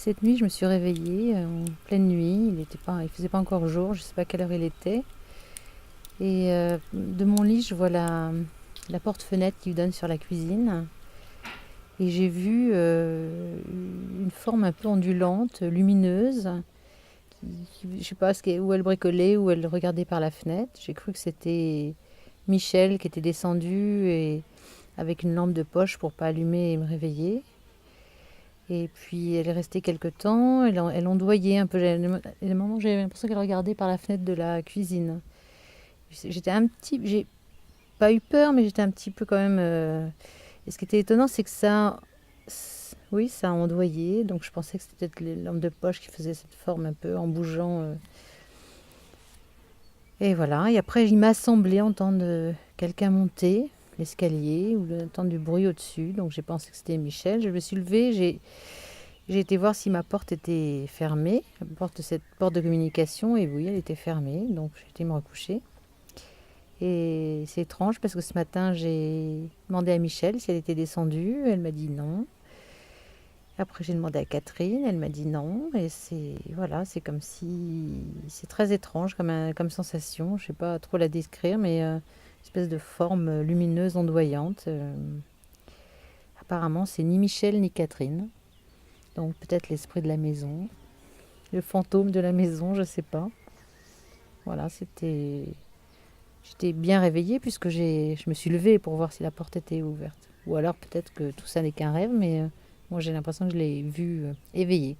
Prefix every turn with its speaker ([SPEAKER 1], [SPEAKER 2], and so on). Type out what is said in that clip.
[SPEAKER 1] Cette nuit, je me suis réveillée en pleine nuit. Il faisait pas encore jour, je sais pas quelle heure il était. Et de mon lit, je vois la porte-fenêtre qui donne sur la cuisine. Et j'ai vu une forme un peu ondulante, lumineuse. Je sais pas où elle bricolait, où elle regardait par la fenêtre. J'ai cru que c'était Michel qui était descendu et avec une lampe de poche pour pas allumer et me réveiller. Et puis elle est restée quelque temps, elle ondoyait un peu. Les moments, j'ai l'impression qu'elle regardait par la fenêtre de la cuisine. J'ai pas eu peur, mais j'étais un petit peu quand même. Et ce qui était étonnant, c'est que oui, ça a ondoyé. Donc je pensais que c'était peut-être les lampes de poche qui faisaient cette forme un peu en bougeant. Et voilà. Et après, il m'a semblé entendre quelqu'un monter l'escalier ou entendre du bruit au-dessus. Donc j'ai pensé que c'était Michel. Je me suis levée, j'ai été voir si ma porte était fermée, cette porte de communication, et oui, elle était fermée, donc j'ai été me recoucher. Et c'est étrange parce que ce matin, j'ai demandé à Michel si elle était descendue, elle m'a dit non. Après, j'ai demandé à Catherine, elle m'a dit non. Et voilà, c'est comme si, c'est très étrange comme sensation, je sais pas trop la décrire, mais une espèce de forme lumineuse, ondoyante. Apparemment, c'est ni Michel ni Catherine, donc peut-être l'esprit de la maison. Le fantôme de la maison, je sais pas. Voilà, j'étais bien réveillée puisque je me suis levée pour voir si la porte était ouverte. Ou alors peut-être que tout ça n'est qu'un rêve, mais moi j'ai l'impression que je l'ai vu éveillée.